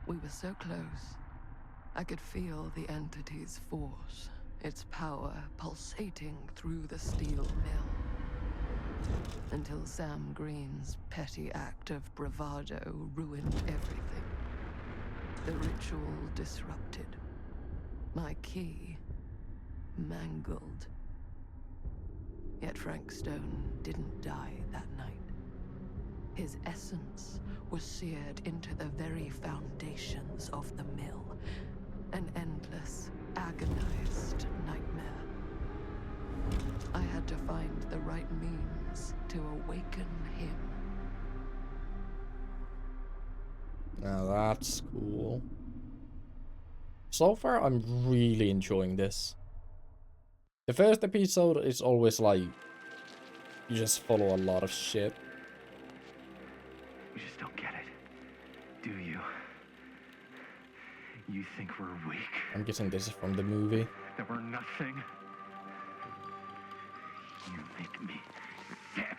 We were so close. I could feel the entity's force, its power pulsating through the steel mill. Until Sam Green's petty act of bravado ruined everything. The ritual disrupted. My key mangled. Yet Frank Stone didn't die that night. His essence was seared into the very foundations of the mill. An endless, agonized nightmare. I had to find the right means to awaken him. Now that's cool. So far, I'm really enjoying this. The first episode is always like, you just follow a lot of shit. You just don't get it, do you? You think we're weak? I'm guessing this is from the movie. That we're nothing? You make me sick.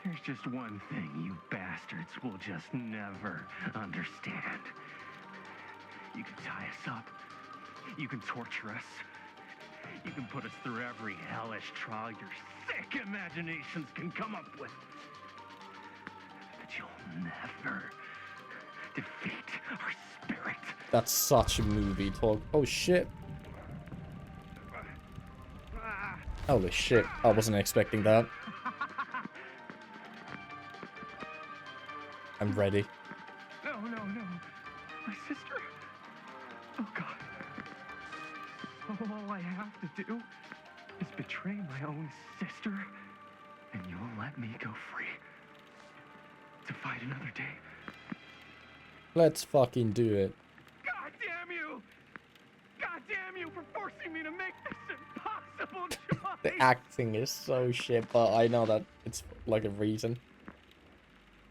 There's just one thing you bastards will just never understand. You can tie us up. You can torture us. You can put us through every hellish trial your sick imaginations can come up with. But you'll never defeat our spirit. That's such a movie talk. Oh shit. Holy shit. I wasn't expecting that. I'm ready. No. My sister. Oh, God. All I have to do is betray my own sister, and you'll let me go free to fight another day. Let's fucking do it. God damn you! God damn you for forcing me to make this impossible choice! The acting is so shit, but I know that it's like a reason.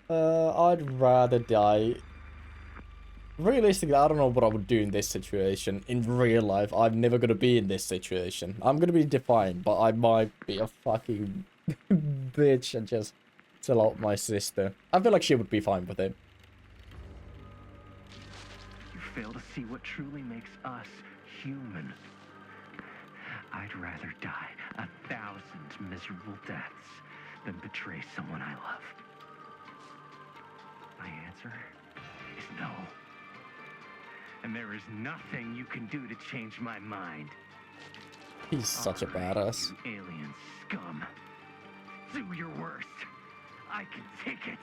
I'd rather die. Realistically, I don't know what I would do in this situation. In real life, I'm never gonna be in this situation. I'm gonna be defiant, but I might be a fucking bitch and just sell out my sister. I feel like she would be fine with it. You fail to see what truly makes us human. I'd rather die 1,000 miserable deaths than betray someone I love. My answer is no. And there is nothing you can do to change my mind. He's such a badass. You alien scum. Do your worst. I can take it.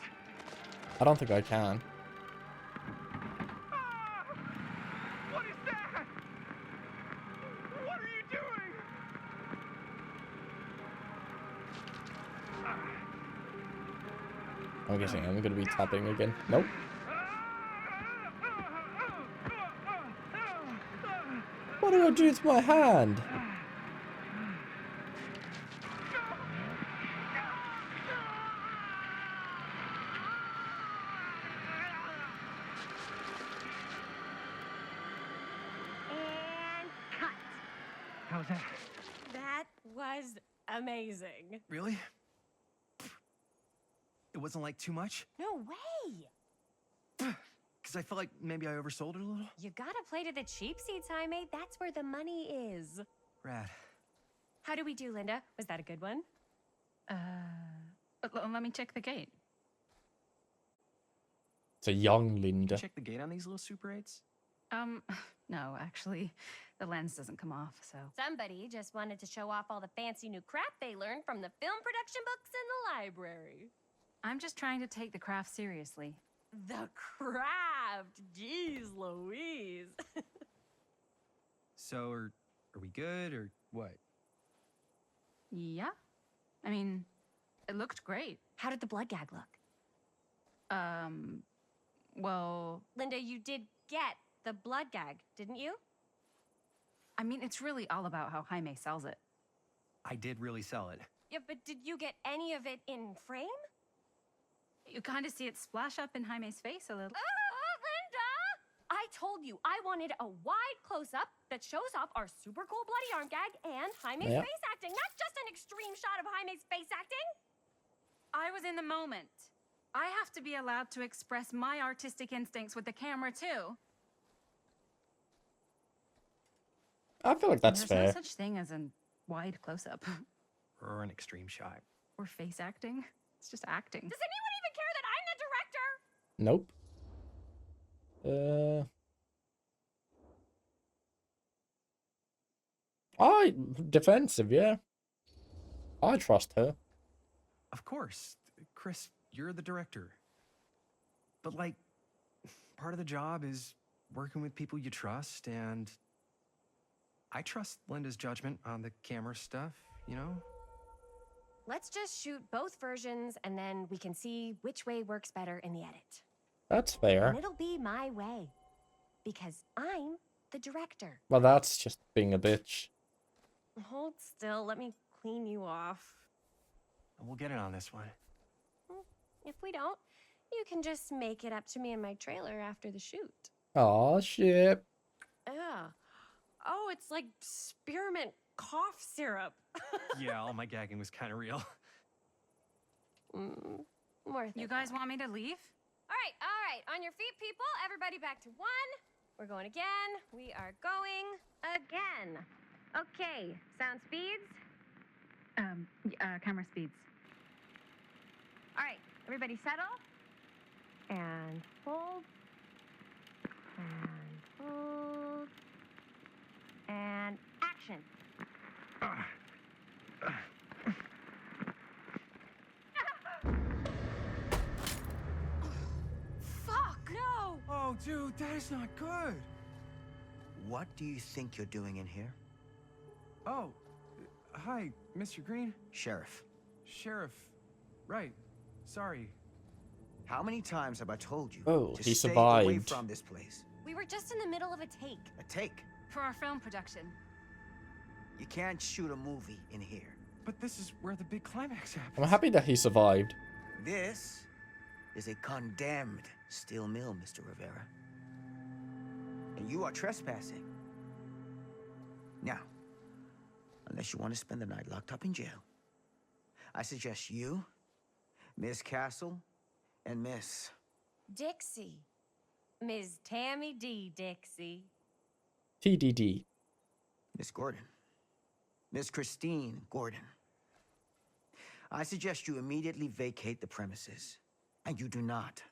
I don't think I can. Ah! What is that? What are you doing? I'm guessing I'm gonna be tapping again. Nope. What do I do to my hand? And cut. How's that? That was amazing. Really? It wasn't like too much? No way. Because I felt like maybe I oversold it a little? You gotta play to the cheap seats, Jaime. That's where the money is. Rad. How do we do, Linda? Was that a good one? Let me check the gate. It's a young Can Linda. you check the gate on these little Super 8s? No, actually, the lens doesn't come off, so. Somebody just wanted to show off all the fancy new crap they learned from the film production books in the library. I'm just trying to take the craft seriously. The craft! Jeez Louise. So, are we good, or what? Yeah? I mean, it looked great. How did the blood gag look? Well, Linda, you did get the blood gag, didn't you? I mean, it's really all about how Jaime sells it. I did really sell it. Yeah, but did you get any of it in frame? You kind of see it splash up in Jaime's face a little. Oh, Linda! I told you I wanted a wide close-up that shows off our super cool bloody arm gag and Jaime's Yeah. face acting, not just an extreme shot of Jaime's face acting. I was in the moment. I have to be allowed to express my artistic instincts with the camera too. I feel like that's There's fair. no such thing as a wide close-up Or an extreme shot. or face acting. It's just acting. Does anyone even care that I'm the director? Nope. Defensive, yeah. I trust her. Of course. Chris, you're the director. But, like, part of the job is working with people you trust, and I trust Linda's judgment on the camera stuff, you know? Let's just shoot both versions and then we can see which way works better in the edit. That's fair. And it'll be my way. Because I'm the director. Well, that's just being a bitch. Hold still, let me clean you off. We'll get it on this one. If we don't, you can just make it up to me in my trailer after the shoot. Aw, shit. Yeah. Oh, it's like spearmint cough syrup. Yeah, all my gagging was kind of real. Worth You it, guys though. want me to leave? All right. On your feet, people. Everybody back to one. We're going again. We are going again. Okay, sound speeds. Camera speeds. All right, everybody settle. And hold. And hold. And action. Fuck! No! Oh, dude, that is not good. What do you think you're doing in here? Oh, hi, Mr. Green. Sheriff, Sheriff. Right. Sorry. how many times have I told you Oh, to he stay away survived. from this place? We were just in the middle of a take. A take. For our film production. You can't shoot a movie in here. But this is where the big climax happens. I'm happy that he survived. This is a condemned steel mill, Mr. Rivera. And you are trespassing. Now, unless you want to spend the night locked up in jail, I suggest you, Miss Castle, and Miss... Dixie. Ms. Tammy D. Dixie. TDD. Miss Gordon. Miss Christine Gordon. I suggest you immediately vacate the premises. And you do not,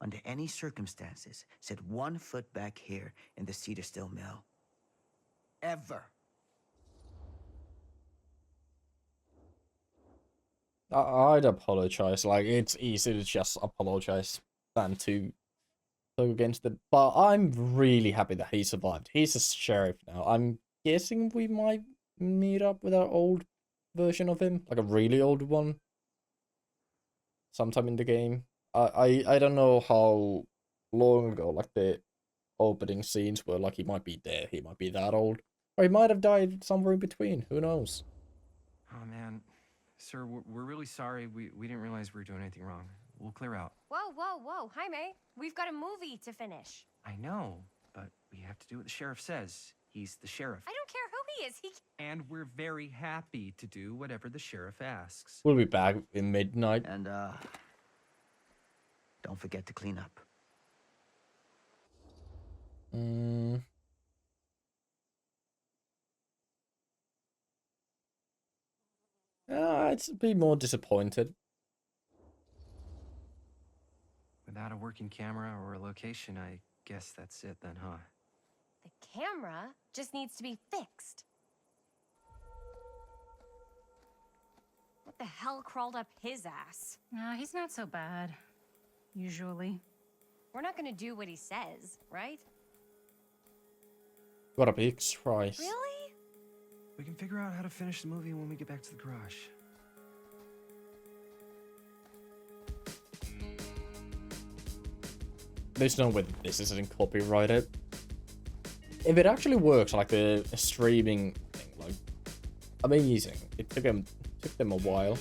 under any circumstances, set 1 foot back here in the Cedar Still Mill. Ever. I'd apologize. Like, it's easy to just apologize than to go against it. But I'm really happy that he survived. He's a sheriff now. I'm guessing we might meet up with our old version of him, like a really old one, sometime in the game. I don't know how long ago, like, the opening scenes were. Like, he might be there, he might be that old, or he might have died somewhere in between. Who knows? Oh, man. Sir, we're really sorry. We didn't realize we were doing anything wrong. We'll clear out. Whoa. Jaime, we've got a movie to finish. I know, but we have to do what the sheriff says. He's the sheriff. I don't care who he is. And we're very happy to do whatever the sheriff asks. We'll be back in midnight. And, don't forget to clean up. I'd be more disappointed. Without a working camera or a location, I guess that's it then, huh? The camera just needs to be fixed. What the hell crawled up his ass? No, he's not so bad. Usually. We're not gonna do what he says, right? What a big surprise. Really? We can figure out how to finish the movie when we get back to the garage. There's no way that this isn't copyrighted. If it actually works, like the streaming thing, like, amazing. It took them a while.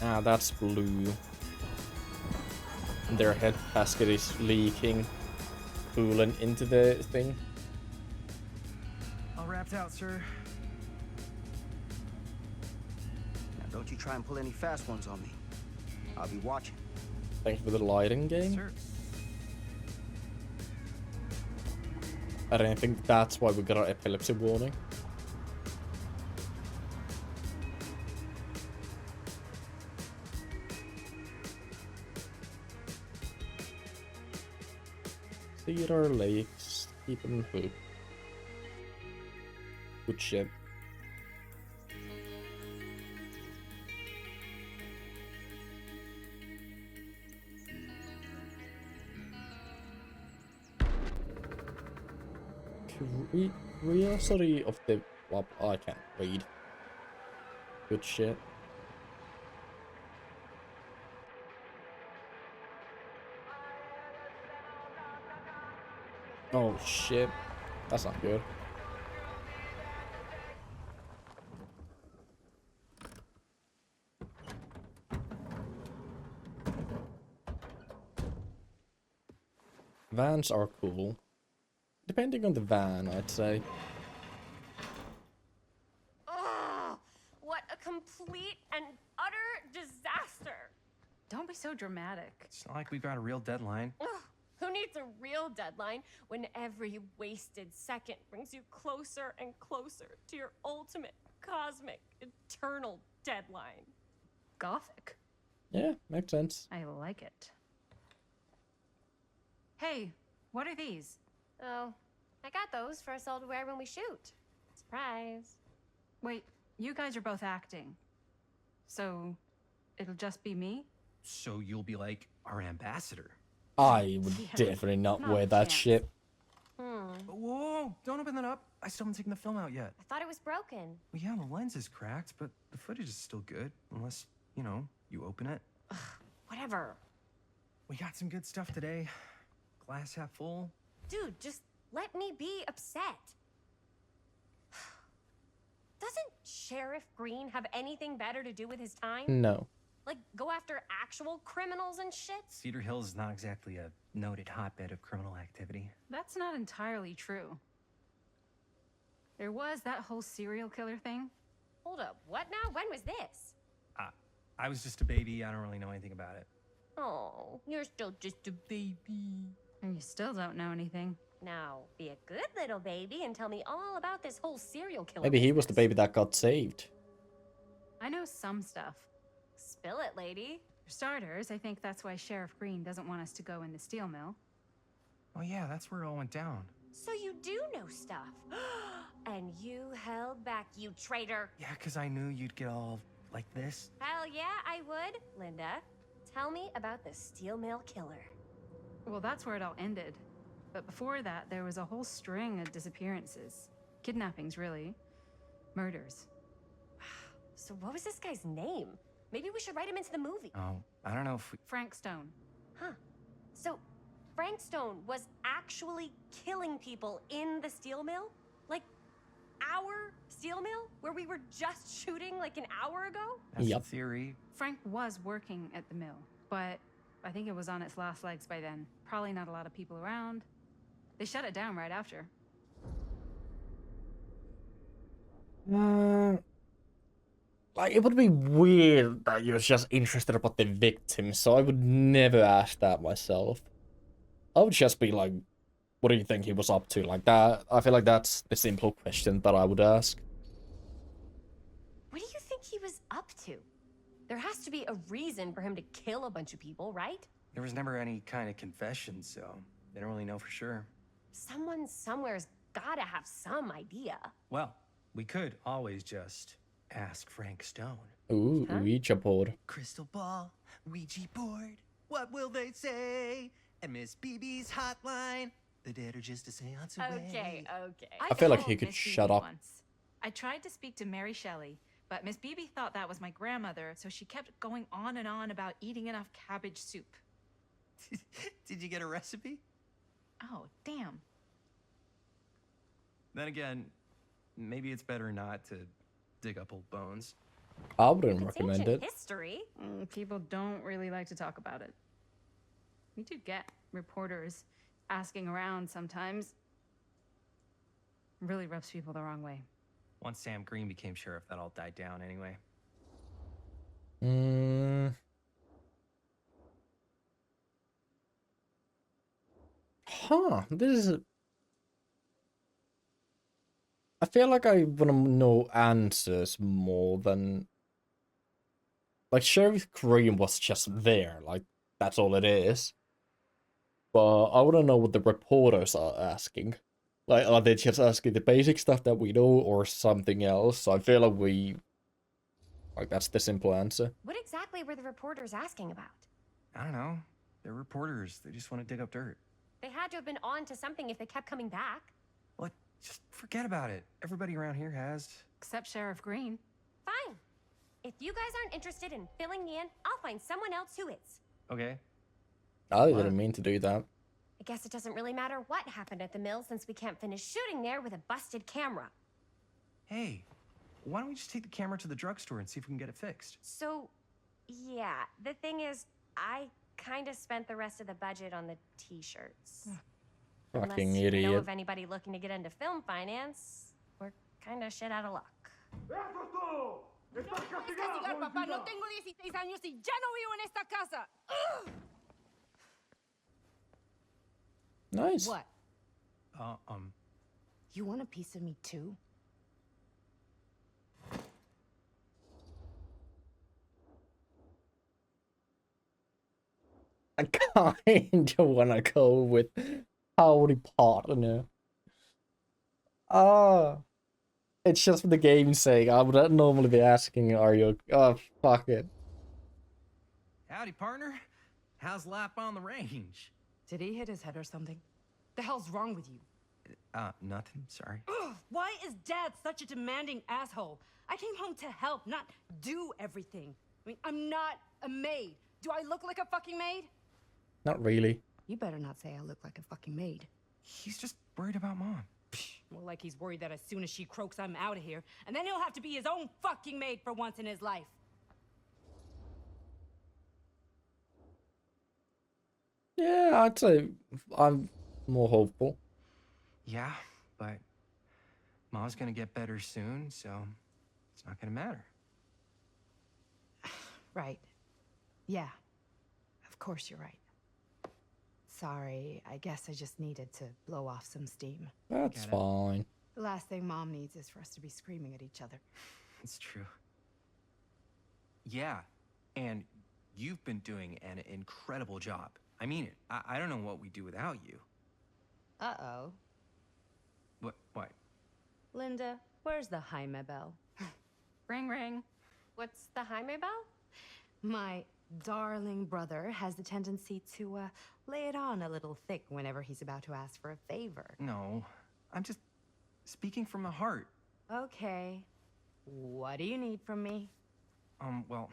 Ah, that's blue. Their head gasket is leaking, coolant into the thing. All wrapped out, sir. Now, don't you try and pull any fast ones on me. I'll be watching. Thank you for the lighting game. Sir. I don't think that's why we got our epilepsy warning. Cedar Lakes, keep them hooked. Good shit. Curiosity of the... Well, I can't read. Good shit. Oh shit. That's not good. Vans are cool. Depending on the van, I'd say. Ugh! What a complete and utter disaster! Don't be so dramatic. It's not like we've got a real deadline. Ugh, who needs a real deadline when every wasted second brings you closer and closer to your ultimate, cosmic, eternal deadline? Gothic. Yeah, makes sense. I like it. Hey, what are these? Oh, I got those for us all to wear when we shoot. Surprise. Wait, you guys are both acting. So, it'll just be me? So you'll be like our ambassador. I would Yeah, definitely not not a wear that chance. shit. Whoa, don't open that up. I still haven't taken the film out yet. I thought it was broken. Well, yeah, the lens is cracked, but the footage is still good. Unless, you know, you open it. Whatever. We got some good stuff today. Glass half full. Dude, just let me be upset. Doesn't Sheriff Green have anything better to do with his time? No. Like, go after actual criminals and shit? Cedar Hills is not exactly a noted hotbed of criminal activity. That's not entirely true. There was that whole serial killer thing. Hold up, what now? When was this? I was just a baby. I don't really know anything about it. Oh, you're still just a baby. And you still don't know anything. Now, be a good little baby and tell me all about this whole serial killer Maybe he was the business. baby that got saved. I know some stuff. Spill it, lady. For starters, I think that's why Sheriff Green doesn't want us to go in the steel mill. Oh yeah, that's where it all went down. So you do know stuff. And you held back, you traitor. Yeah, because I knew you'd get all like this. Hell yeah, I would. Linda, tell me about the steel mill killer. Well, that's where it all ended. But before that, there was a whole string of disappearances. Kidnappings, really. Murders. So what was this guy's name? Maybe we should write him into the movie. Oh, I don't know if we... Frank Stone. Huh. So Frank Stone was actually killing people in the steel mill? Like our steel mill? Where we were just shooting like an hour ago? That's Yep. the theory. Frank was working at the mill, but I think it was on its last legs by then. Probably not a lot of people around. They shut it down right after. Like, it would be weird that you're just interested about the victim, so I would never ask that myself. I would just be like, what do you think he was up to? Like that, I feel like that's the simple question that I would ask. What do you think he was up to? There has to be a reason for him to kill a bunch of people, right? There was never any kind of confession, so they don't really know for sure. Someone somewhere's gotta have some idea. Well, we could always just ask Frank Stone. Ooh, Huh? Ouija board. Crystal ball, Ouija board, what will they say? And Miss BB's hotline, the dead are just a seance away. Okay. I feel like called he could Miss shut Beebe up. Once. I tried to speak to Mary Shelley, but Miss Beebe thought that was my grandmother, so she kept going on and on about eating enough cabbage soup. Did you get a recipe? Oh, damn. Then again, maybe it's better not to dig up old bones. I wouldn't It's recommend ancient it. history. People don't really like to talk about it. We do get reporters asking around sometimes. Really rubs people the wrong way. Once Sam Green became sheriff, that all died down anyway. This is... I feel like I want to know answers more than... Like, Sheriff Green was just there, like, that's all it is. But I want to know what the reporters are asking. Like, are they just asking the basic stuff that we know or something else? So I feel like we... Like, that's the simple answer. What exactly were the reporters asking about? I don't know. They're reporters. They just want to dig up dirt. They had to have been on to something if they kept coming back. Well, just forget about it. Everybody around here has. Except Sheriff Green. Fine. If you guys aren't interested in filling me in, I'll find someone else who is. Okay. I didn't mean to do that. I guess it doesn't really matter what happened at the mill since we can't finish shooting there with a busted camera. Hey, why don't we just take the camera to the drugstore and see if we can get it fixed? So, yeah, the thing is, I kind of spent the rest of the budget on the t-shirts. Fucking Unless you know idiot. of anybody looking to get into film finance, we're kind of shit out of luck. Papá, no tengo 16 años y ya no vivo en esta casa. Nice. What? Uh, You want a piece of me too? I kind of want to go with howdy partner. It's just for the game's sake. I would normally be asking, are you... Oh, fuck it. howdy, partner. How's life on the range? Did he hit his head or something? The hell's wrong with you? Nothing. Sorry. Ugh, why is Dad such a demanding asshole? I came home to help, not do everything. I mean, I'm not a maid. Do I look like a fucking maid? Not really. You better not say I look like a fucking maid. He's just worried about Mom. More like he's worried that as soon as she croaks, I'm out of here. And then he'll have to be his own fucking maid for once in his life. Yeah, I'd say I'm more hopeful. Yeah, but Mom's gonna get better soon, so it's not gonna matter. Right. Yeah. Of course you're right. Sorry, I guess I just needed to blow off some steam. That's Get it. fine. The last thing Mom needs is for us to be screaming at each other. It's true. Yeah, and you've been doing an incredible job. I mean it. I don't know what we'd do without you. Uh-oh. What? Linda, where's the Jaime bell? Ring, ring. What's the Jaime bell? My darling brother has the tendency to, lay it on a little thick whenever he's about to ask for a favor. No, I'm just speaking from the heart. Okay. What do you need from me? Well,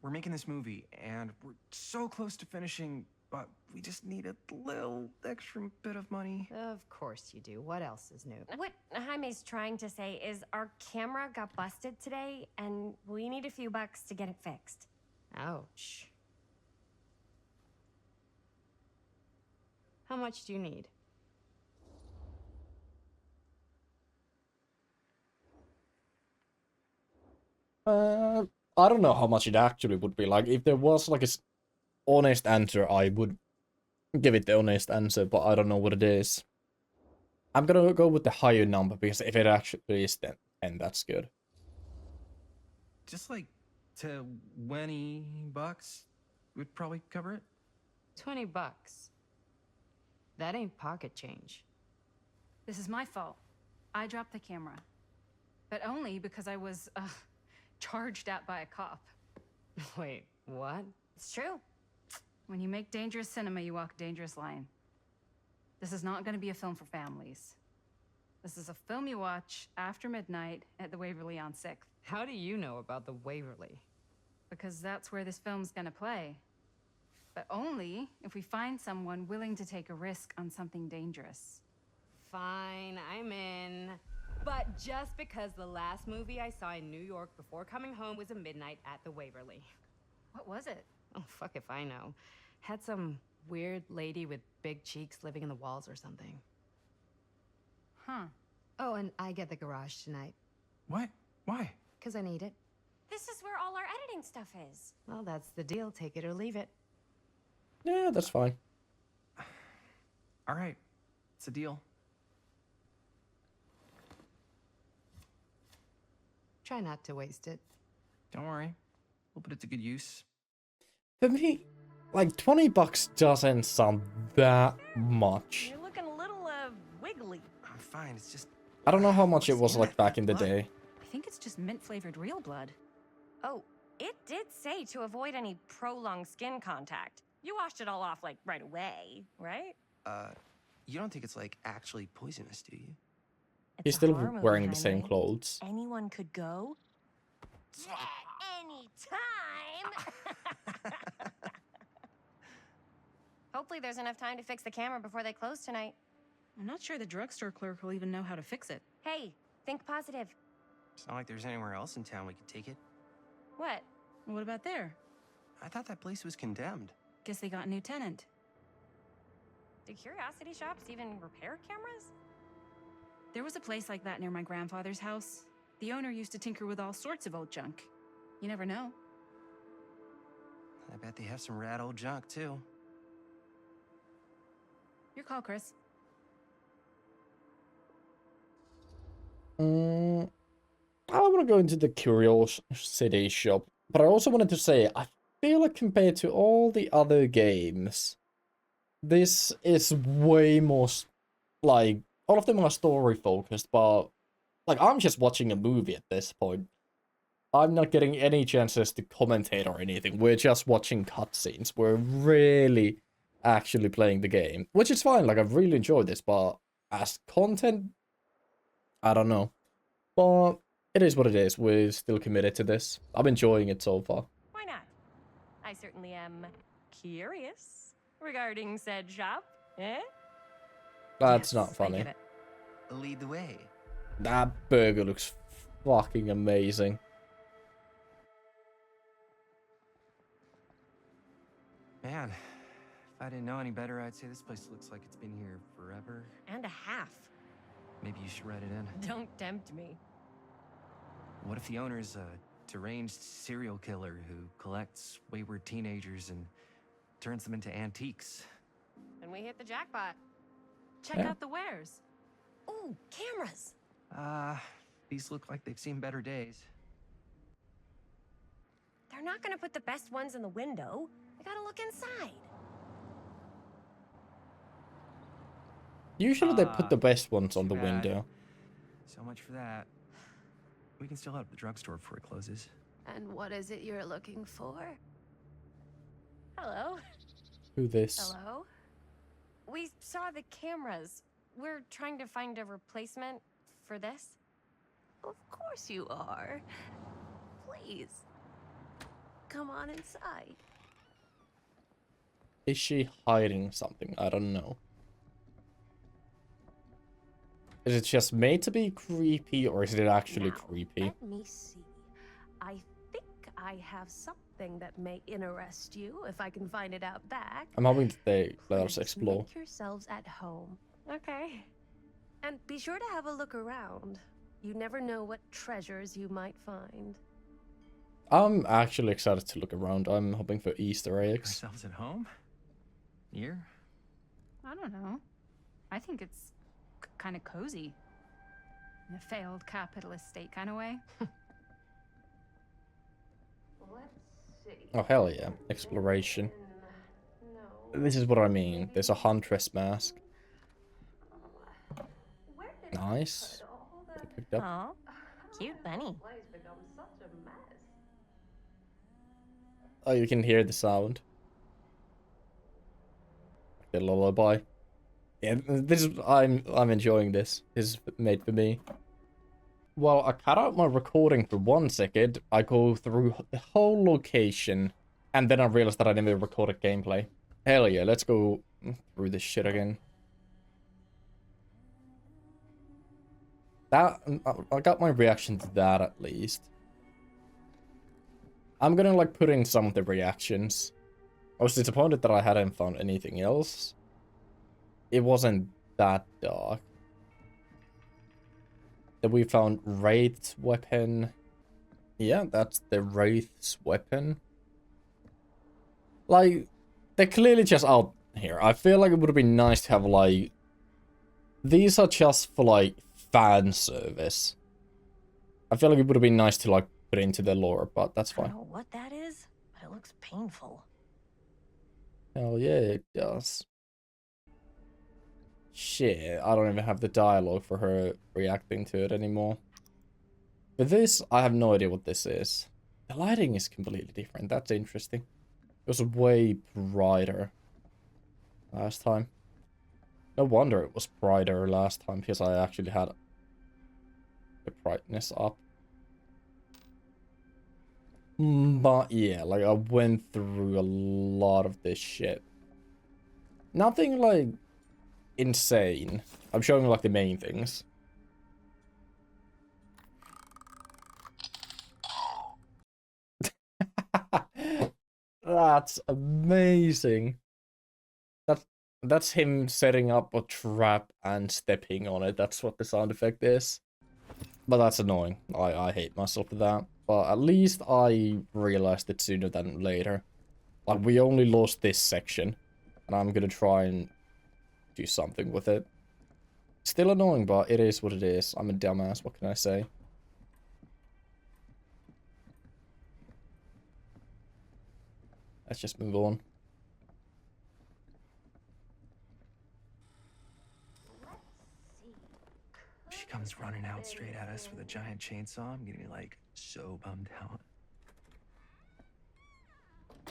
we're making this movie, and we're so close to finishing, but we just need a little extra bit of money. Of course you do. What else is new? What Jaime's trying to say is our camera got busted today, and we need a few bucks to get it fixed. Ouch. How much do you need? I don't know how much it actually would be. Like, if there was like a honest answer, I would give it the honest answer, but I don't know what it is. I'm gonna go with the higher number, because if it actually is 10, that's good. Just like $20 would probably cover it. 20 bucks. That ain't pocket change. This is my fault. I dropped the camera. But only because I was, charged at by a cop. Wait, what? It's true. When you make dangerous cinema, you walk a dangerous line. This is not going to be a film for families. This is a film you watch after midnight at the Waverly on 6th. How do you know about the Waverly? Because that's where this film's going to play. But only if we find someone willing to take a risk on something dangerous. Fine, I'm in. But just because the last movie I saw in New York before coming home was a midnight at the Waverly. What was it? Oh, fuck if I know. Had some weird lady with big cheeks living in the walls or something. Huh. Oh, and I get the garage tonight, What? Why? because I need it. This is where all our editing stuff is. Well, that's the deal. Take it or leave it. Yeah, that's fine. All right. It's a deal. Try not to waste it. Don't worry. We'll put it to good use. For me, like, $20 doesn't sound that much. You're looking a little, wiggly. I'm fine. It's just... I don't know how much it What's was in like that back in the blood? day. I think it's just mint-flavored real blood. Oh, it did say to avoid any prolonged skin contact. You washed it all off, like, right away, right? You don't think it's like actually poisonous, do you? It's He's a still horror movie, wearing the same Heinrich. clothes. Anyone could go. Anytime! Hopefully there's enough time to fix the camera before they close tonight. I'm not sure the drugstore clerk will even know how to fix it. Hey, think positive. It's not like there's anywhere else in town we could take it. What? What about there? I thought that place was condemned. Guess they got a new tenant. Do curiosity shops even repair cameras? There was a place like that near my grandfather's house. The owner used to tinker with all sorts of old junk. You never know. I bet they have some rad old junk, too. Your call, Chris. I want to go into the curiosity shop, but I also wanted to say, I feel like compared to all the other games, this is way more, like, all of them are story focused, but, like, I'm just watching a movie at this point. I'm not getting any chances to commentate or anything. We're just watching cutscenes. We're really actually playing the game, which is fine. Like, I've really enjoyed this, but as content, I don't know. But it is what it is. We're still committed to this. I'm enjoying it so far. Why not? I certainly am curious regarding said shop, eh? That's Yes, not I funny. get it. Lead the way. That burger looks fucking amazing. Man, if I didn't know any better, I'd say this place looks like it's been here forever. And a half. Maybe you should write it in. Don't tempt me. What if the owner's a deranged serial killer who collects wayward teenagers and turns them into antiques? And we hit the jackpot. Check Yeah. out the wares. Ooh, cameras. These look like they've seen better days. They're not gonna put the best ones in the window. They gotta look inside. Usually they put the best ones on the too bad. window. So much for that. We can still head up the drugstore before it closes. And what is it you're looking for? Hello? Who this? Hello? We saw the cameras. We're trying to find a replacement for this. Of course you are. Please. Come on inside. Is she hiding something? I don't know. Is it just made to be creepy, or is it actually Now, creepy? Let me see. I think I have something that may interest you, if I can find it out back. I'm hoping that they let us Please explore. Make yourselves at home. Okay. And be sure to have a look around. You never know what treasures you might find. I'm actually excited to look around. I'm hoping for Easter eggs. Ourselves at home? Here? I don't know. I think it's kind of cozy. In a failed capitalist state kind of way. Let's see. Oh, hell yeah. Exploration. No. This is what I mean. There's a huntress mask. Where did Nice. I put all that? Picked up. Aw, cute bunny. Place become such a mess. Oh, you can hear the sound. The lullaby. Yeah, this is I'm enjoying this. This is made for me. Well, I cut out my recording for 1 second. I go through the whole location, and then I realized that I never recorded gameplay. Hell yeah, let's go through this shit again. That, I got my reaction to that at least. I'm gonna like put in some of the reactions. I was disappointed that I hadn't found anything else. It wasn't that dark. Then we found Wraith's weapon. Yeah, that's the Wraith's weapon. Like, they're clearly just out here. I feel like it would have been nice to have, like... These are just for, like, fan service. I feel like it would have been nice to, like, put into the lore, but that's I fine. don't know what that is, but it looks painful. Hell yeah, it does. Shit, I don't even have the dialogue for her reacting to it anymore. With this, I have no idea what this is. The lighting is completely different. That's interesting. It was way brighter last time. No wonder it was brighter last time, because I actually had the brightness up. But yeah, like I went through a lot of this shit. Nothing like insane. I'm showing like the main things. That's amazing. That's him setting up a trap and stepping on it. That's what the sound effect is. But that's annoying. I hate myself for that. But at least I realized it sooner than later. Like, we only lost this section. And I'm gonna try and do something with it. Still annoying, but it is what it is. I'm a dumbass, what can I say? Let's just move on. She comes running out straight at us with a giant chainsaw. I'm getting like so bummed out.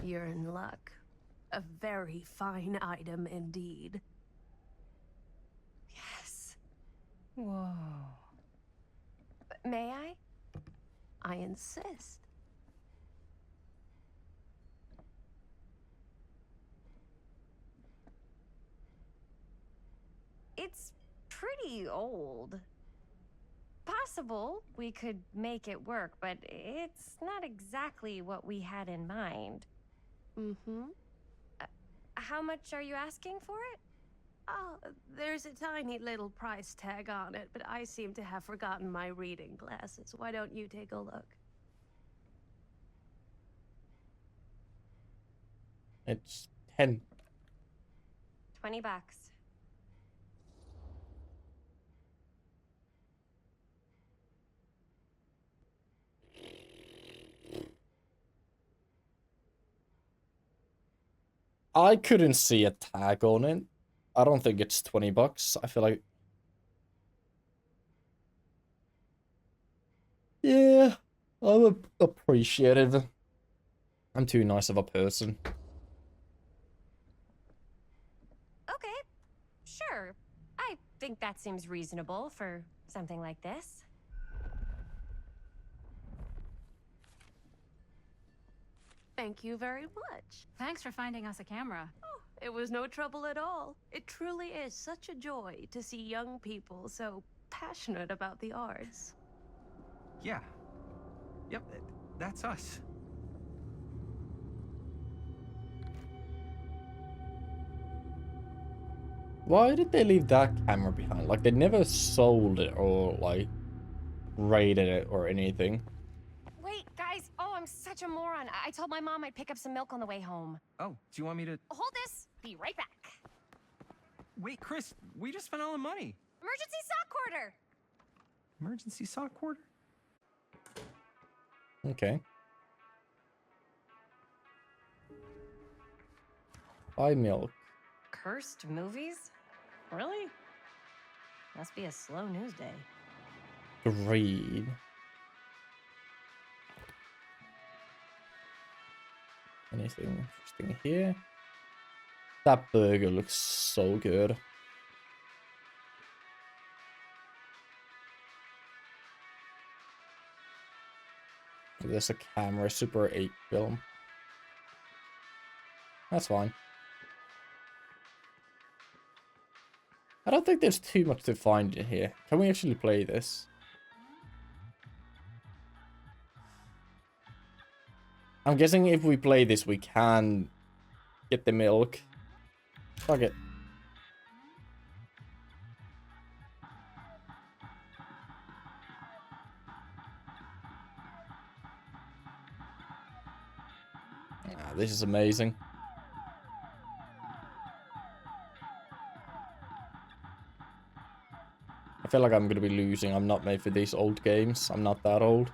You're in luck. A very fine item indeed. Yes. Whoa. May I? I insist. It's pretty old. Possible we could make it work, but it's not exactly what we had in mind. Mm-hmm. How much are you asking for it? Oh, there's a tiny little price tag on it, but I seem to have forgotten my reading glasses. Why don't you take a look? It's 10. $20. I couldn't see a tag on it. I don't think it's 20 bucks. I feel like... Yeah, I'm appreciative. I'm too nice of a person. Okay, sure. I think that seems reasonable for something like this. Thank you very much. Thanks for finding us a camera. Oh, it was no trouble at all. It truly is such a joy to see young people so passionate about the arts. Yeah. Yep, that's us. Why did they leave that camera behind? Like, they never sold it or, like, raided it or anything. Wait, guys. Oh, I'm such a moron. I told my mom I'd pick up some milk on the way home. Oh, do you want me to... Hold this. Be right back. Wait, Chris, we just spent all the money. Emergency sock quarter. Emergency sock quarter? Okay. Buy milk. Cursed movies? Really? Must be a slow news day. Greed. Anything interesting here? That burger looks so good. There's a camera, Super 8 film. That's fine. I don't think there's too much to find in here. Can we actually play this? I'm guessing if we play this, we can get the milk. Fuck it. Ah, this is amazing. I feel like I'm gonna be losing. I'm not made for these old games. I'm not that old.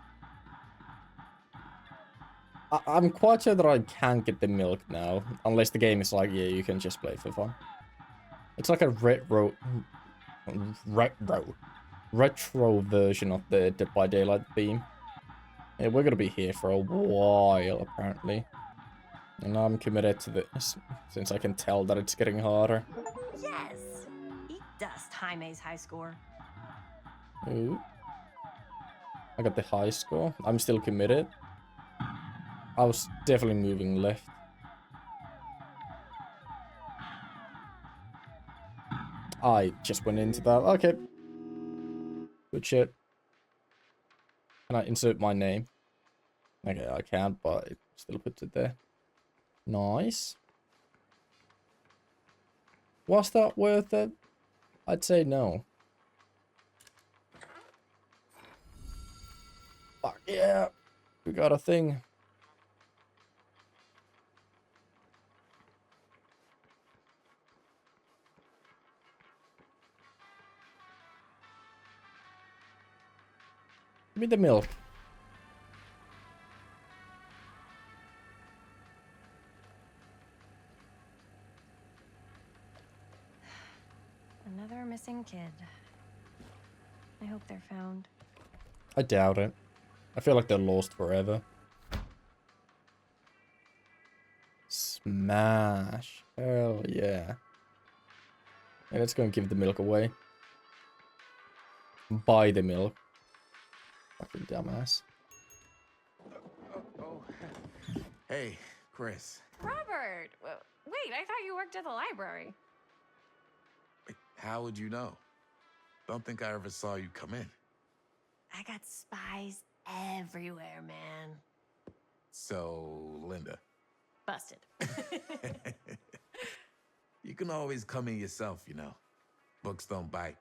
I'm quite sure that I can get the milk now. Unless the game is like, yeah, you can just play for fun. It's like a retro version of the Dead by Daylight theme. Yeah, we're gonna be here for a while, apparently. And I'm committed to this, since I can tell that it's getting harder. Yes! Eat dust, Jaime's high score. Ooh. I got the high score. I'm still committed. I was definitely moving left. I just went into that. Okay. Good shit. Can I insert my name? Okay, I can't, but it still puts it there. Nice. Was that worth it? I'd say no. Fuck yeah. We got a thing. Give me the milk. Another missing kid. I hope they're found. I doubt it. I feel like they're lost forever. Smash. Hell yeah. Yeah, let's go and give the milk away. Buy the milk. Fucking dumbass. Oh. Hey, Chris. Robert! Wait, I thought you worked at the library. Wait, how would you know? Don't think I ever saw you come in. I got spies everywhere, man. So, Linda. Busted. You can always come in yourself, you know. Books don't bite.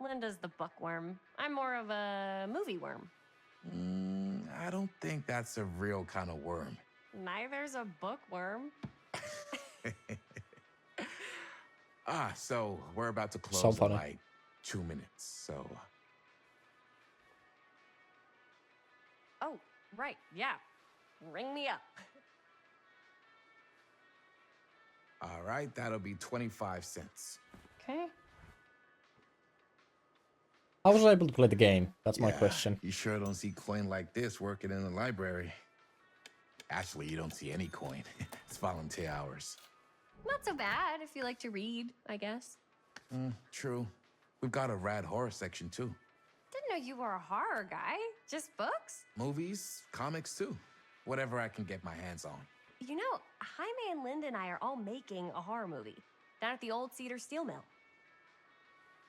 Linda's the bookworm. I'm more of a movie worm. I don't think that's a real kind of worm. Neither's a bookworm. So we're about to close in like 2 minutes, so... Oh, right, yeah. Ring me up. All right, that'll be 25 cents. Okay. I was able to play the game. That's my question. You sure don't see coin like this working in the library. Actually, you don't see any coin. It's volunteer hours. Not so bad if you like to read, I guess. True. We've got a rad horror section, too. Didn't know you were a horror guy. Just books? Movies, comics, too. Whatever I can get my hands on. You know, Jaime and Linda and I are all making a horror movie down at the old Cedar Steel Mill.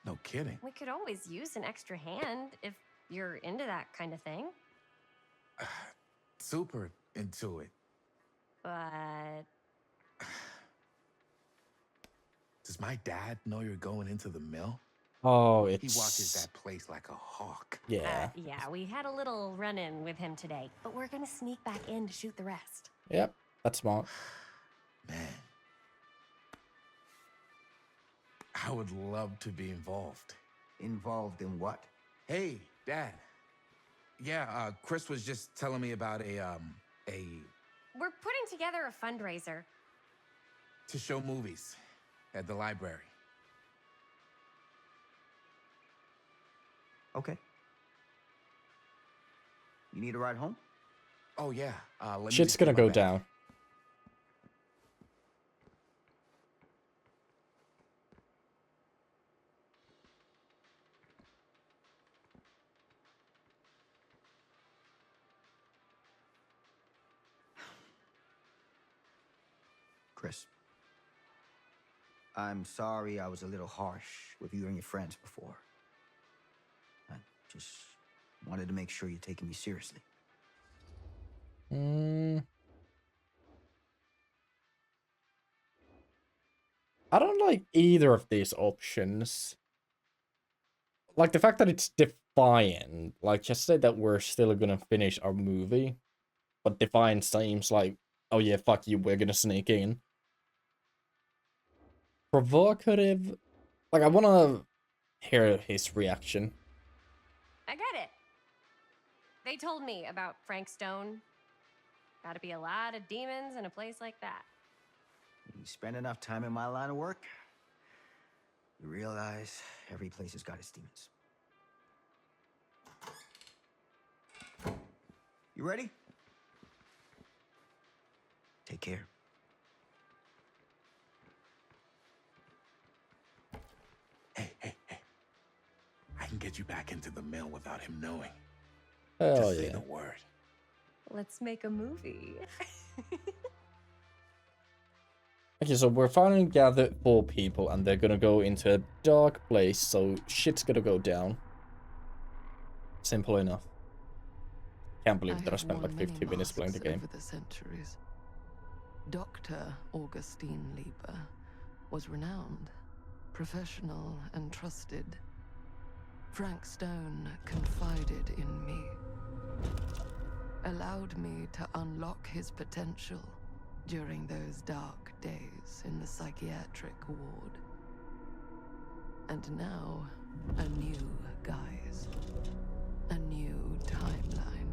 No kidding. We could always use an extra hand if you're into that kind of thing. Super into it. But... Does my dad know you're going into the mill? Oh, He watches that place like a hawk. Yeah. Yeah, we had a little run-in with him today, but we're gonna sneak back in to shoot the rest. Yep, that's smart. Man. I would love to be involved. Involved in what? Hey, Dad. Yeah, Chris was just telling me about a... We're putting together a fundraiser. to show movies at the library. Okay. You need a ride home? Oh, yeah. Let me Shit's just gonna get my go bag. down. Chris. I'm sorry I was a little harsh with you and your friends before. I just wanted to make sure you're taking me seriously. I don't like either of these options. Like, the fact that it's Defiant, like, just say that we're still gonna finish our movie, but Defiant seems like, oh yeah, fuck you, we're gonna sneak in. Provocative, like, I wanna hear his reaction. I get it. They told me about Frank Stone. Gotta be a lot of demons in a place like that. You spend enough time in my line of work, you realize every place has got its demons. You ready? Take care. Hey, hey, hey. I can get you back into the mill without him knowing. Hell Just say yeah. the word. Let's make a movie. Okay, so we're finally gathered 4 people, and they're gonna go into a dark place, so shit's gonna go down. Simple enough. Can't believe that I have spent like worn many 50 minutes playing the masks game. over the centuries. Dr. Augustine Lieber was renowned, professional, and trusted. Frank Stone confided in me, allowed me to unlock his potential during those dark days in the psychiatric ward. And now, a new guise, a new timeline,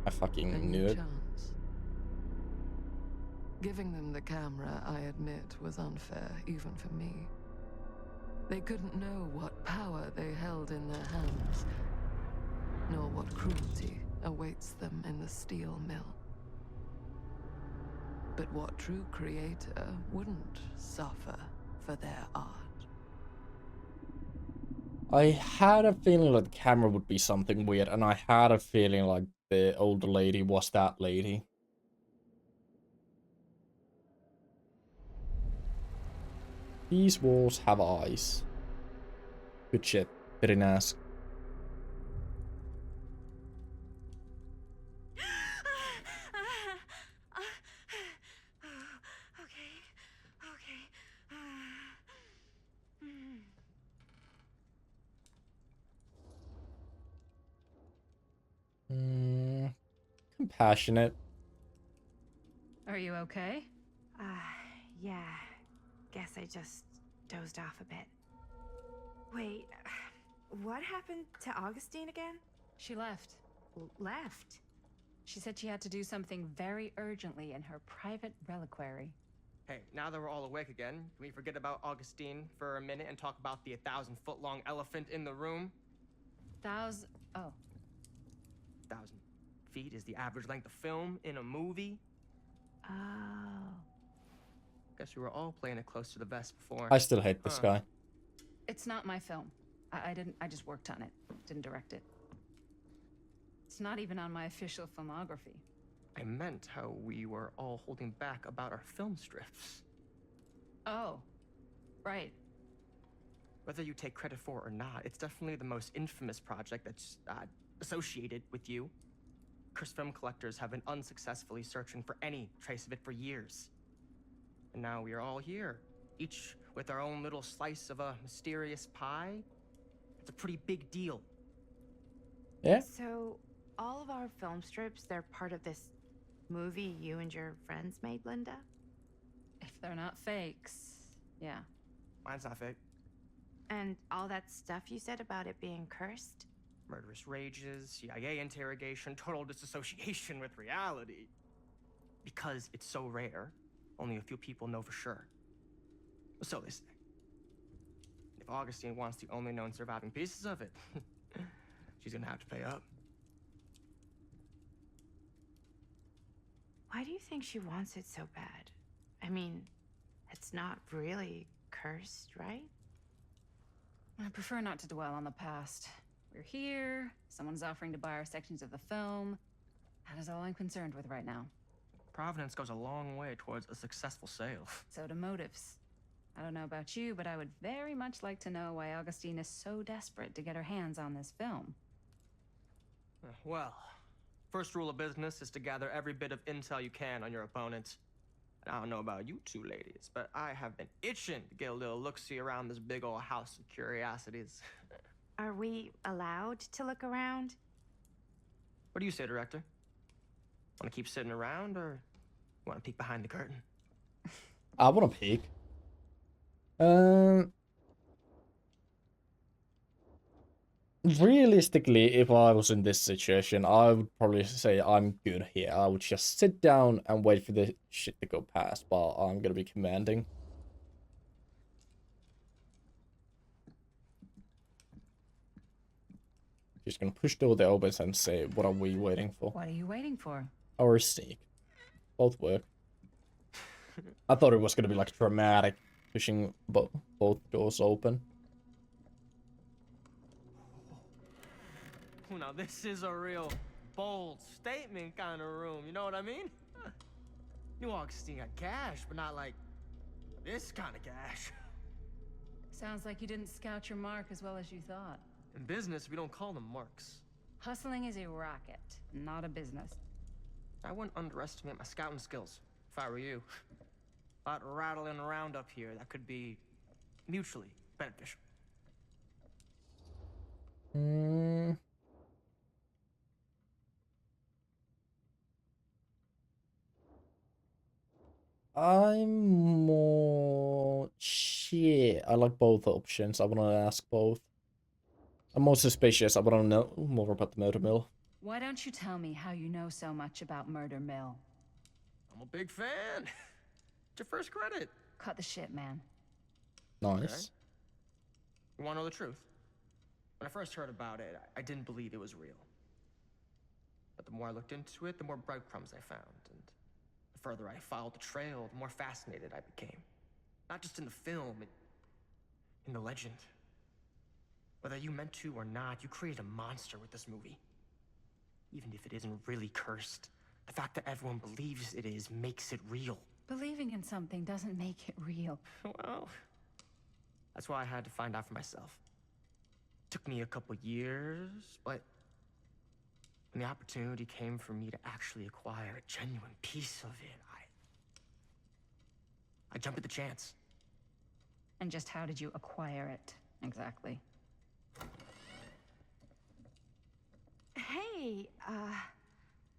I a fucking new knew it. chance. Giving them the camera, I admit, was unfair even for me. They couldn't know what power they held in their hands, nor what cruelty awaits them in the steel mill. But what true creator wouldn't suffer for their art? I had a feeling like the camera would be something weird, and I had a feeling like the older lady was that lady. These walls have eyes. Good shit. Very nice. Compassionate. Are you okay? Yeah. Guess I just dozed off a bit. Wait, what happened to Augustine again? She left. Left? She said she had to do something very urgently in her private reliquary. Hey, now that we're all awake again, can we forget about Augustine for a minute and talk about the 1,000-foot-long elephant in the room? Oh. 1,000 feet is the average length of film in a movie. Oh. Guess we were all playing it close to the vest before. I still hate this guy. It's not my film. I just worked on it. Didn't direct it. It's not even on my official filmography. I meant how we were all holding back about our film strips. Oh, right. Whether you take credit for it or not, it's definitely the most infamous project that's associated with you. Cursed film collectors have been unsuccessfully searching for any trace of it for years. And now we are all here, each with our own little slice of a mysterious pie. It's a pretty big deal. Yeah? So, all of our film strips, they're part of this movie you and your friends made, Linda? If they're not fakes, yeah. Mine's not fake. And all that stuff you said about it being cursed? Murderous rages, CIA interrogation, total disassociation with reality. Because it's so rare, only a few people know for sure. So they say. If Augustine wants the only known surviving pieces of it, she's gonna have to pay up. Why do you think she wants it so bad? I mean, it's not really cursed, right? I prefer not to dwell on the past. We're here, someone's offering to buy our sections of the film. That is all I'm concerned with right now. Providence goes a long way towards a successful sale. So do motives. I don't know about you, but I would very much like to know why Augustine is so desperate to get her hands on this film. Well, first rule of business is to gather every bit of intel you can on your opponent. I don't know about you two ladies, but I have been itching to get a little look-see around this big old house of curiosities. Are we allowed to look around? What do you say, director? Want to keep sitting around, or want to peek behind the curtain? I want to peek. Realistically, if I was in this situation, I would probably say I'm good here. I would just sit down and wait for the shit to go past, but I'm gonna be commanding. Just gonna push the door opens and say, what are we waiting for? What are you waiting for? Or sneak. Both work. I thought it was gonna be like dramatic, pushing both doors open. Now this is a real bold statement kind of room, you know what I mean? New Augustine got cash, but not like this kind of cash. Sounds like you didn't scout your mark as well as you thought. In business, we don't call them marks. Hustling is a racket, not a business. I wouldn't underestimate my scouting skills, if I were you. A lot rattling around up here that could be mutually beneficial. I'm more... Shit, I like both options. I want to ask both. I'm more suspicious. I want to know more about the murder mill. Why don't you tell me how you know so much about Murder Mill? I'm a big fan. It's your first credit. Cut the shit, man. Nice. Okay. You want to know the truth? When I first heard about it, I didn't believe it was real. But the more I looked into it, the more breadcrumbs I found. And the further I followed the trail, the more fascinated I became. Not just in the film, in the legend. Whether you meant to or not, you created a monster with this movie. Even if it isn't really cursed, the fact that everyone believes it is makes it real. Believing in something doesn't make it real. Well, that's why I had to find out for myself. Took me a couple years, but when the opportunity came for me to actually acquire a genuine piece of it, I jumped at the chance. And just how did you acquire it, exactly? Hey,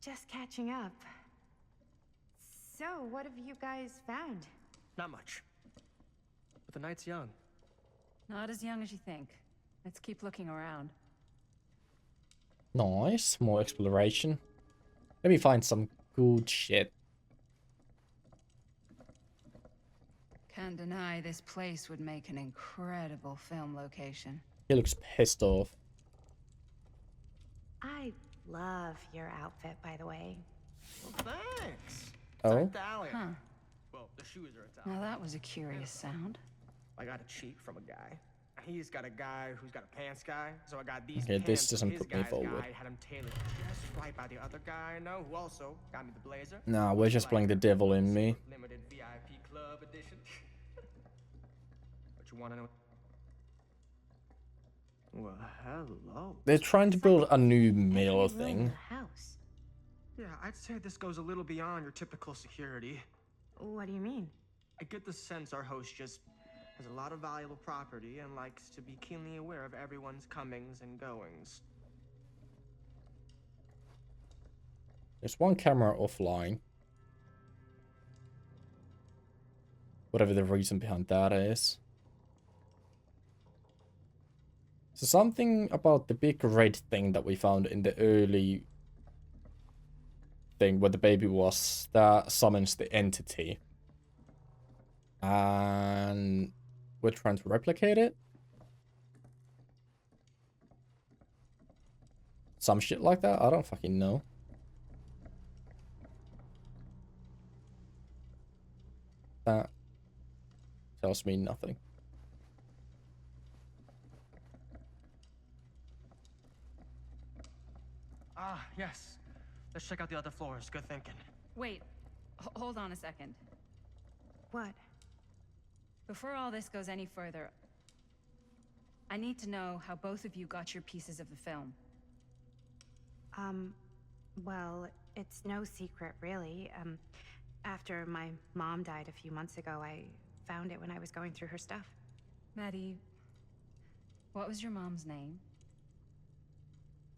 just catching up. So, what have you guys found? Not much. But the night's young. Not as young as you think. Let's keep looking around. Nice. More exploration. Let me find some good shit. Can't deny this place would make an incredible film location. He looks pissed off. I love your outfit, by the way. Well, thanks. Oh? It's Italian. Huh. Well, the shoes are Italian. Now that was a curious sound. I got a cheek from a guy. He's got a guy who's got a pants guy, so I got these Okay, pants this from doesn't his put me guy's forward. guy, had him tailored just right by the other guy I know, who also got me the blazer. Nah, we're just playing the devil in me. Limited VIP club edition. But you want to know? Well, hello. They're trying to build a new mill thing. House. Yeah, I'd say this goes a little beyond your typical security. What do you mean? I get the sense our host just has a lot of valuable property and likes to be keenly aware of everyone's comings and goings. There's one camera offline. Whatever the reason behind that is. So something about the big red thing that we found in the early thing where the baby was, that summons the entity. And we're trying to replicate it. Some shit like that? I don't fucking know. That tells me nothing. Ah, yes. Let's check out the other floors. Good thinking. Wait, hold on a second. What? Before all this goes any further, I need to know how both of you got your pieces of the film. Well, it's no secret, really. After my mom died a few months ago, I found it when I was going through her stuff. Maddie, what was your mom's name?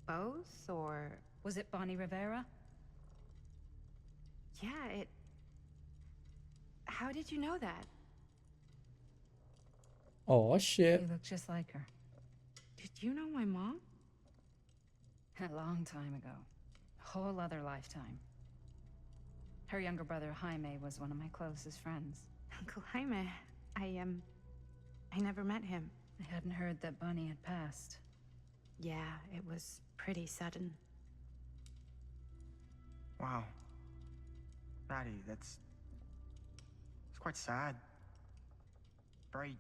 Both, or... Was it Bonnie Rivera? Yeah, it... How did you know that? Oh, shit. You look just like her. Did you know my mom? A long time ago. A whole other lifetime. Her younger brother, Jaime, was one of my closest friends. Uncle Jaime, I never met him. I hadn't heard that Bonnie had passed. Yeah, it was pretty sudden. Wow. Maddie, it's quite sad. Very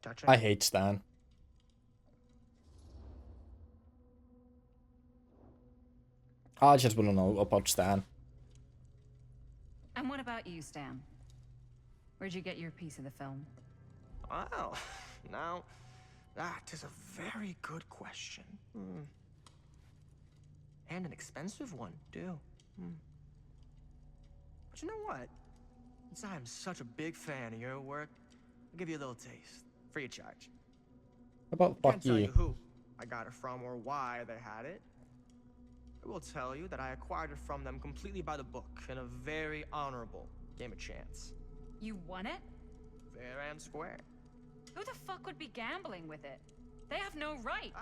touching. I hate Stan. I just want to know about Stan. And what about you, Stan? Where'd you get your piece of the film? Well, now, that is a very good question. And an expensive one, too. But you know what? Since I am such a big fan of your work, I'll give you a little taste, free of charge. How about I fuck can't tell you? you who I got it from or why they had it. I will tell you that I acquired it from them completely by the book in a very honorable game of chance. You won it? Fair and square. Who the fuck would be gambling with it? They have no right.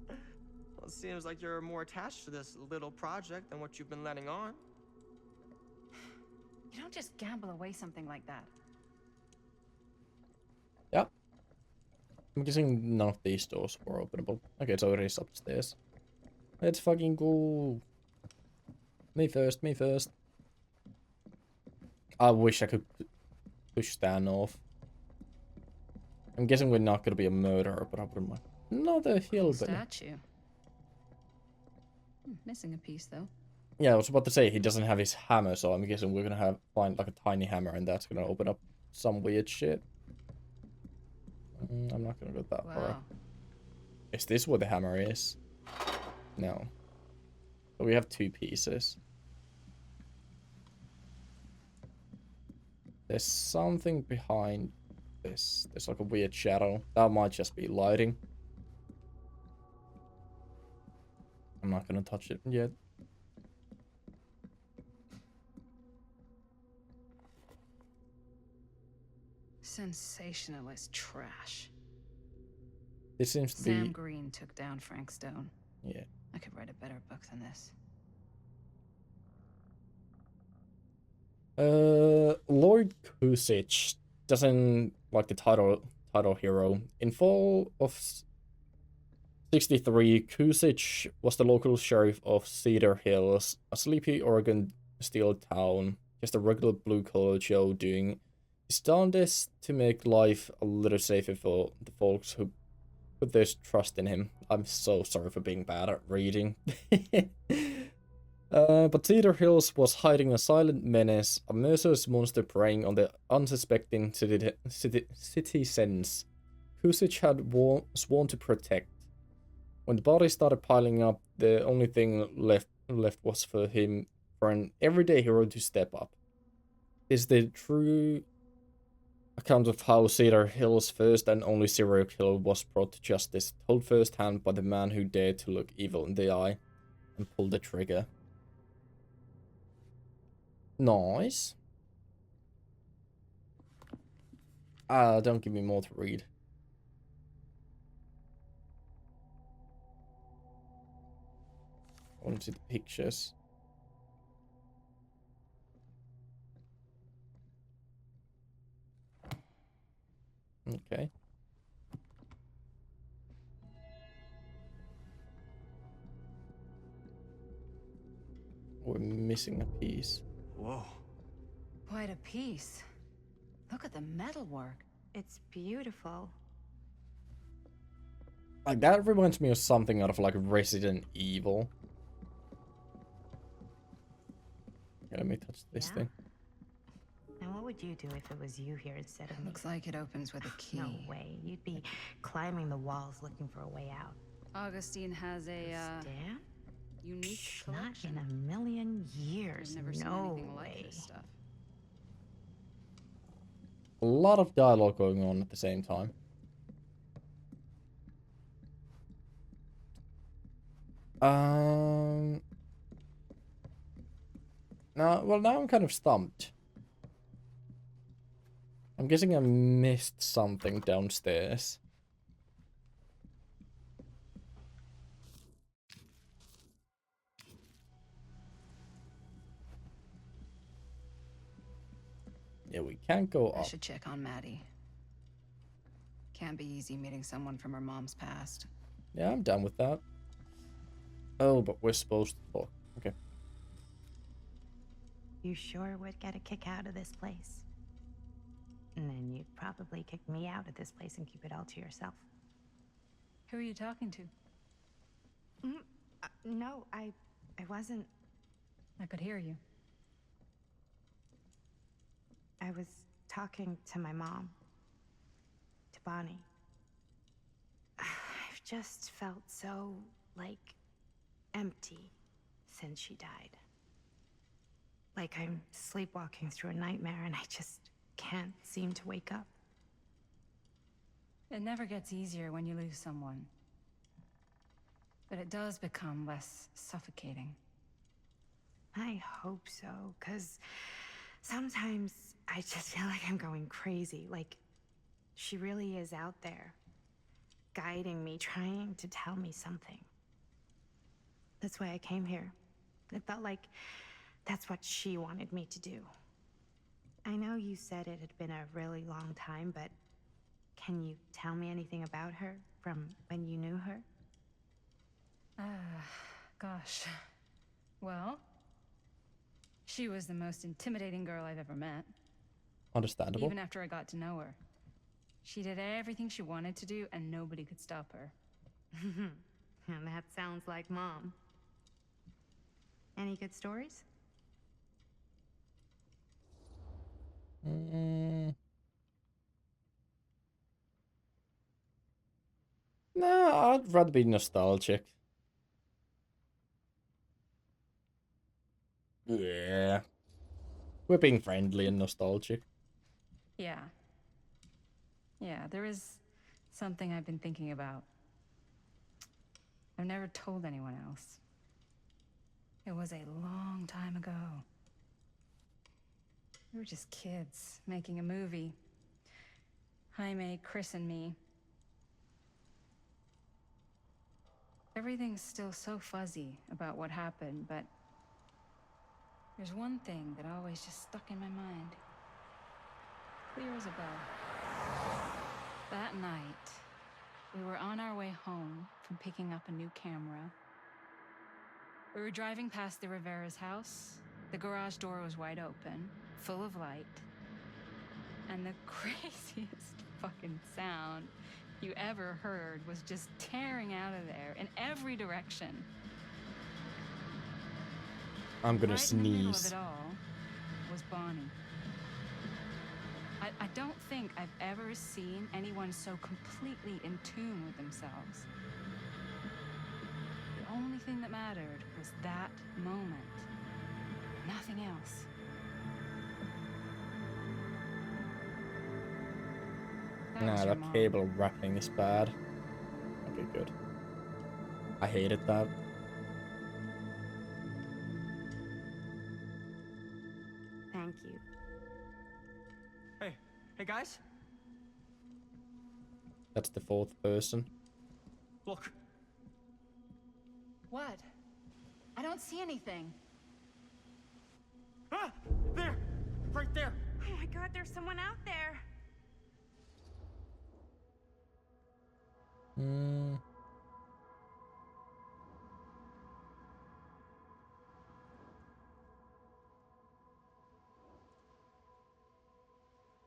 Well, it seems like you're more attached to this little project than what you've been letting on. You don't just gamble away something like that. Yep. I'm guessing none of these doors were openable. Okay, it's already upstairs. Let's fucking go. Me first, me first. I wish I could push Stan off. I'm guessing we're not gonna be a murderer, but I wouldn't mind. Another hillbilly. Statue. Missing a piece, though. Yeah, I was about to say he doesn't have his hammer, so I'm guessing we're gonna find like a tiny hammer, and that's gonna open up some weird shit. I'm not gonna go that far. Is this where the hammer is? No. But we have two pieces. There's something behind this. There's like a weird shadow. That might just be lighting. I'm not gonna touch it yet. Sensationalist trash. This seems to be... Sam Green took down Frank Stone. Yeah. I could write a better book than this. Lord Kusich doesn't like the title hero. In fall of 63, Kusich was the local sheriff of Cedar Hills, a sleepy Oregon steel town. Just a regular blue-collar Joe doing his darndest to make life a little safer for the folks who put their trust in him. I'm so sorry for being bad at reading. But Cedar Hills was hiding a silent menace, a merciless monster preying on the unsuspecting citizens Kusich had sworn to protect. When the bodies started piling up, the only thing left was for an everyday hero to step up. This is the true account of how Cedar Hills' first and only serial killer was brought to justice, told firsthand by the man who dared to look evil in the eye and pull the trigger. Nice. Don't give me more to read. I want to see the pictures. Okay. We're missing a piece. Whoa. Quite a piece. Look at the metalwork. It's beautiful. Like, that reminds me of something out of, like, Resident Evil. Okay, let me touch this thing. Now, what would you do if it was you here instead of me? Looks like it opens with a key. No way. You'd be climbing the walls looking for a way out. Augustine has a, Stan? unique Not collection. in a million years. I've never seen No anything like way. this stuff. A lot of dialogue going on at the same time. Now I'm kind of stumped. I'm guessing I missed something downstairs. Yeah, we can't go I up. should check on Maddie. Can't be easy meeting someone from her mom's past. Yeah, I'm down with that. Oh, but we're supposed to talk. Okay. You sure would get a kick out of this place. And then you'd probably kick me out of this place and keep it all to yourself. Who are you talking to? No, I wasn't. I could hear you. I was talking to my mom. To Bonnie. I've just felt so, like, empty since she died. Like I'm sleepwalking through a nightmare and I just can't seem to wake up. It never gets easier when you lose someone. But it does become less suffocating. I hope so, because sometimes I just feel like I'm going crazy. Like, she really is out there, guiding me, trying to tell me something. That's why I came here. It felt like that's what she wanted me to do. I know you said it had been a really long time, but can you tell me anything about her from when you knew her? Gosh. Well, she was the most intimidating girl I've ever met. Understandable. Even after I got to know her. She did everything she wanted to do, and nobody could stop her. And that sounds like Mom. Any good stories? No, I'd rather be nostalgic. Yeah. We're being friendly and nostalgic. Yeah. Yeah, there is something I've been thinking about. I've never told anyone else. It was a long time ago. We were just kids making a movie. Jaime, Chris, and me. Everything's still so fuzzy about what happened, but there's one thing that always just stuck in my mind. Clear as a bell. That night, we were on our way home from picking up a new camera. We were driving past the Rivera's house. The garage door was wide open, full of light. And the craziest fucking sound you ever heard was just tearing out of there in every direction. I'm gonna right in the middle of sneeze. it all was Bonnie. I don't think I've ever seen anyone so completely in tune with themselves. The only thing that mattered was that moment. Nothing else. Nah, your that mom. cable wrapping is bad. Okay, good. I hated that. Thank you. Hey guys, That's the fourth person. look. What? I don't see anything. Ah, there, right there. Oh my God, there's someone out there.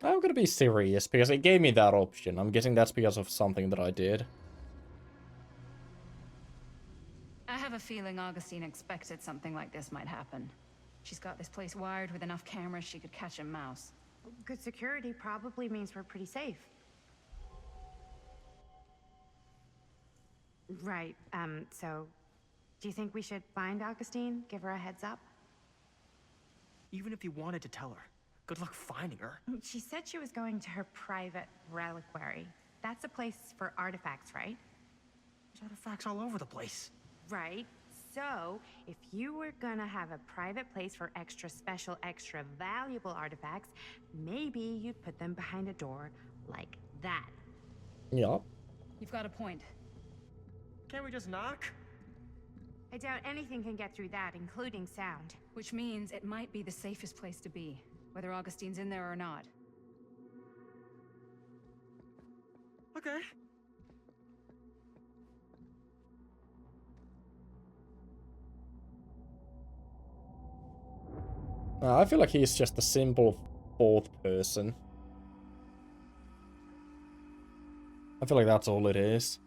I'm gonna be serious because it gave me that option. I'm guessing that's because of something that I did. I have a feeling Augustine expected something like this might happen. She's got this place wired with enough cameras she could catch a mouse. Good security probably means we're pretty safe. Right, so Do you think we should find Augustine? Give her a heads up? Even if you wanted to tell her, good luck finding her. She said she was going to her private reliquary. That's a place for artifacts, right? There's artifacts all over the place. Right. So, if you were gonna have a private place for extra special, extra valuable artifacts, maybe you'd put them behind a door like that. Yeah. You've got a point. Can't we just knock? I doubt anything can get through that, including sound. Which means it might be the safest place to be, whether Augustine's in there or not. Okay. I feel like he's just a simple fourth person. I feel like that's all it is.